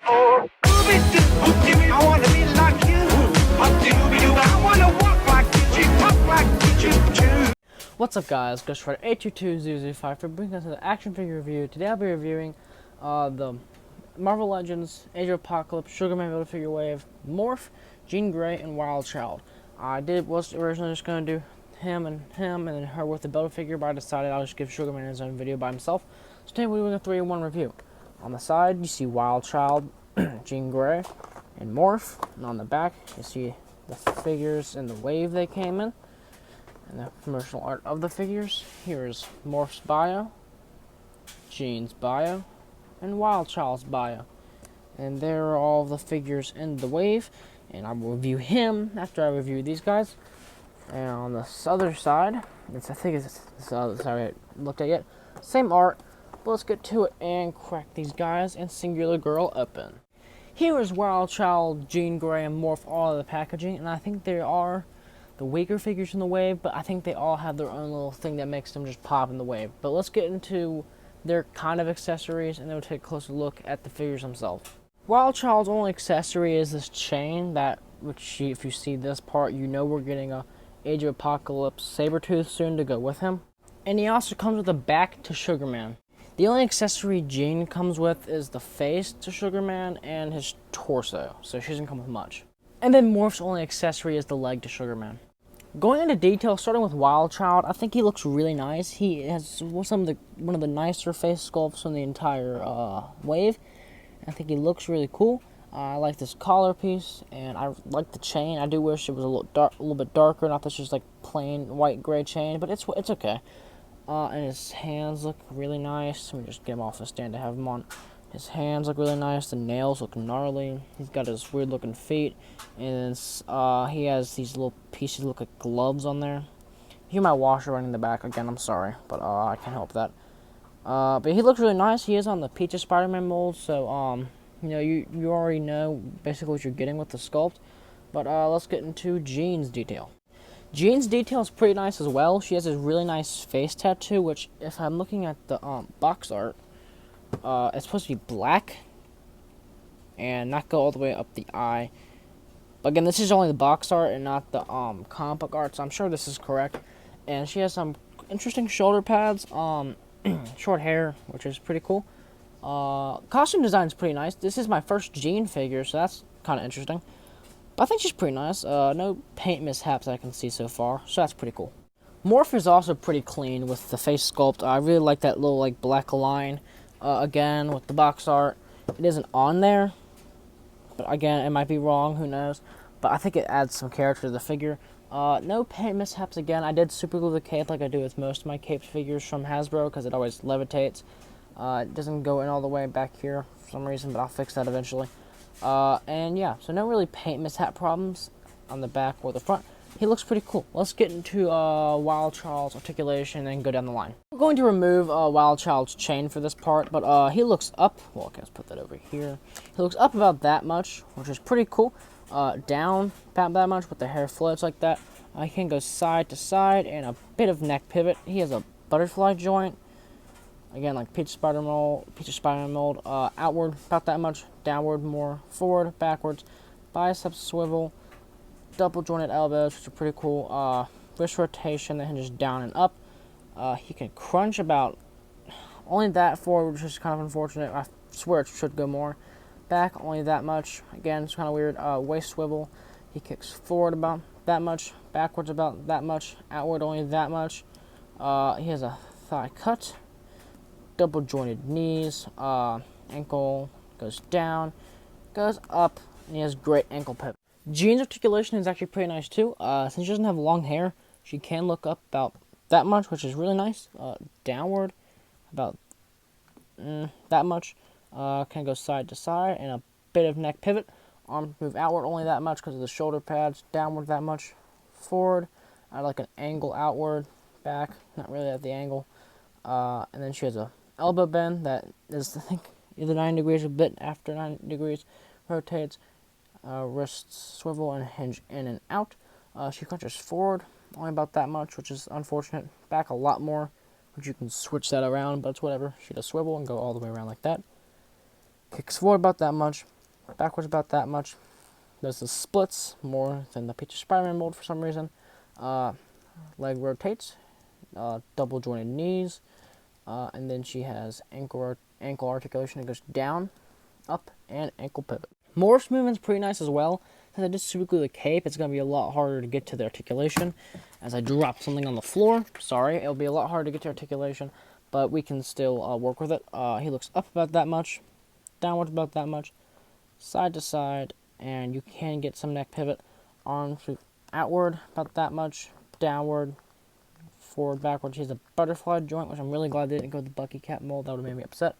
Oh, I wanna be like you. I wanna walk like you, talk like you too. What's up, guys? GhostRider822005 for bringing us an action figure review. Today I'll be reviewing the Marvel Legends Age of Apocalypse Sugar Man Build-A-Figure Wave, Morph, Jean Grey, and Wild Child. I was originally just going to do him and then her with the Build-A-Figure, but I decided I'll just give Sugar Man his own video by himself. So today we're doing a 3-in-1 review. On the side, you see Wild Child, Jean Grey, and Morph. And on the back, you see the figures and the wave they came in. And the promotional art of the figures. Here is Morph's bio, Jean's bio, and Wild Child's bio. And there are all the figures in the wave. And I will review him after I review these guys. And on this other side, I think it's this other side I haven't looked at yet. Same art, but let's get to it and crack these guys and Singular Girl open. Here is Wild Child, Jean Grey, and Morph all of the packaging, and I think they are the weaker figures in the wave, but I think they all have their own little thing that makes them just pop in the wave. But let's get into their kind of accessories, and then we'll take a closer look at the figures themselves. Wild Child's only accessory is this chain, which if you see this part, you know we're getting a Age of Apocalypse Sabretooth soon to go with him. And he also comes with a back to Sugar Man. The only accessory Jean comes with is the face to Sugar Man and his torso, so she doesn't come with much. And then Morph's only accessory is the leg to Sugar Man. Going into detail, starting with Wild Child, I think he looks really nice. He has one of the nicer face sculpts in the entire wave. I think he looks really cool. I like this collar piece, and I like the chain. I do wish it was a little bit darker, not this just like plain white gray chain, but it's okay. And his hands look really nice. Let me just get him off the stand to have him on. His hands look really nice. The nails look gnarly. He's got his weird looking feet. And he has these little pieces that look like gloves on there. You hear my washer running in the back. Again, I'm sorry, but I can't help that. But he looks really nice. He is on the Peach of Spider-Man mold, so you know, you already know basically what you're getting with the sculpt. But let's get into Jean's detail. Jean's detail is pretty nice as well. She has this really nice face tattoo, which, if I'm looking at the box art, it's supposed to be black and not go all the way up the eye. But again, this is only the box art and not the comic book art, so I'm sure this is correct. And she has some interesting shoulder pads, short hair, which is pretty cool. Costume design is pretty nice. This is my first Jean figure, so that's kind of interesting. But I think she's pretty nice. No paint mishaps I can see so far, so that's pretty cool. Morph is also pretty clean with the face sculpt. I really like that little like black line. Again, with the box art, it isn't on there, but again, it might be wrong. Who knows? But I think it adds some character to the figure. No paint mishaps again. I did super glue the cape like I do with most of my caped figures from Hasbro because it always levitates. It doesn't go in all the way back here for some reason, but I'll fix that eventually. And yeah, so no really paint mishap problems on the back or the front. He looks pretty cool. Let's get into Wild Child's articulation and go down the line. We're going to remove Wild Child's chain for this part, but he looks up. Well, okay, let's put that over here. He looks up about that much, which is pretty cool. Down about that much with the hair floats like that. He can go side to side and a bit of neck pivot. He has a butterfly joint. Again, like Peach of Spider-Man mold, outward about that much, downward more, forward, backwards, biceps swivel, double jointed elbows, which are pretty cool, wrist rotation that hinges down and up. He can crunch about only that forward, which is kind of unfortunate. I swear it should go more. Back, only that much. Again, it's kind of weird. Waist swivel, he kicks forward about that much, backwards about that much, outward only that much. He has a thigh cut. Double jointed knees, ankle goes down, goes up, and he has great ankle pivot. Jean's articulation is actually pretty nice too. Since she doesn't have long hair, she can look up about that much, which is really nice. Downward, about that much. Can go side to side, and a bit of neck pivot. Arms move outward only that much because of the shoulder pads. Downward that much. Forward, I like an angle outward. Back, not really at the angle. And then she has a elbow bend that is, I think, either 9 degrees or a bit after 9 degrees. Rotates, wrists swivel and hinge in and out. She crunches forward, only about that much, which is unfortunate. Back a lot more, which you can switch that around, but it's whatever. She does swivel and go all the way around like that. Kicks forward about that much. backwards about that much. Does the splits more than the Peach Spider-Man mold for some reason. Leg rotates, double jointed knees, and then she has ankle articulation that goes down, up, and ankle pivot. Morph's movement's pretty nice as well. Since I just super glue the cape, it's going to be a lot harder to get to the articulation. As I drop something on the floor, sorry, it'll be a lot harder to get to articulation, but we can still work with it. He looks up about that much, downwards about that much, side to side, and you can get some neck pivot. Arms outward about that much, downward, forward, backward. He has a butterfly joint, which I'm really glad they didn't go with the Bucky Cat mold. That would have made me upset.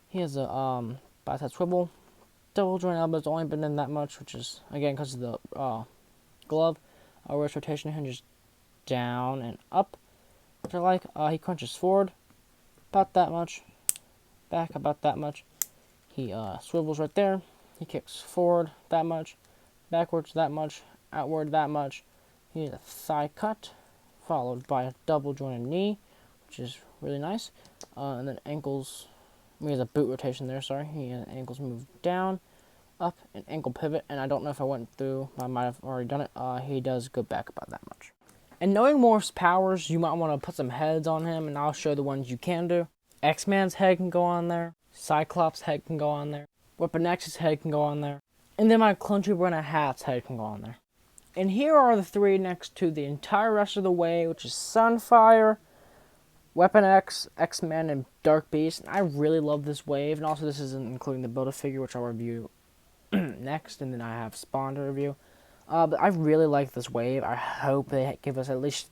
He has a bicep swivel. Double joint elbows only been in that much, which is, again, because of the glove. Wrist rotation hinges down and up, which I like. He crunches forward about that much, back about that much. He swivels right there. He kicks forward that much, backwards that much, outward that much. He has a thigh cut, followed by a double jointed knee, which is really nice. And then ankles. He has a boot rotation there, sorry. He has ankles move down, up, and ankle pivot. And I don't know if I went through, I might have already done it. He does go back about that much. And knowing Morph's powers, you might want to put some heads on him, and I'll show the ones you can do. X-Man's head can go on there. Cyclops' head can go on there. Weapon X's head can go on there. And then my Clone Trooper and a Hat's head can go on there. And here are the three next to the entire rest of the wave, which is Sunfire, Weapon X, X-Men, and Dark Beast. And I really love this wave, and also this isn't including the Build-A-Figure, which I'll review next, and then I have Spawn to review. But I really like this wave. I hope they give us at least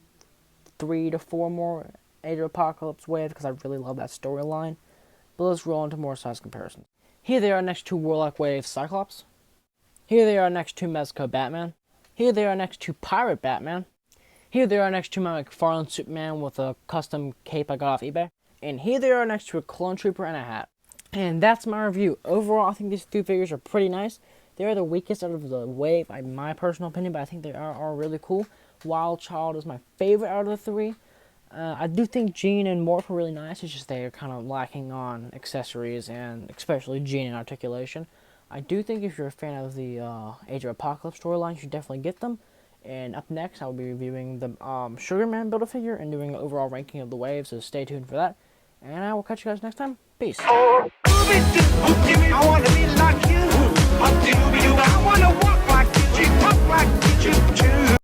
3 to 4 more Age of Apocalypse waves, because I really love that storyline. But let's roll into more size comparisons. Here they are next to Warlock Wave Cyclops. Here they are next to Mezco Batman. Here they are next to Pirate Batman. Here they are next to my McFarlane Superman with a custom cape I got off eBay. And here they are next to a Clone Trooper and a hat. And that's my review. Overall, I think these two figures are pretty nice. They are the weakest out of the wave, in my personal opinion, but I think they are really cool. Wild Child is my favorite out of the three. I do think Jean and Morph are really nice. It's just they are kind of lacking on accessories, and especially Jean and articulation. I do think if you're a fan of the Age of Apocalypse storyline, you should definitely get them. And up next, I will be reviewing the Sugar Man Build-A-Figure and doing an overall ranking of the waves, so stay tuned for that. And I will catch you guys next time. Peace. I wanna be like you. I wanna walk like you, talk like you.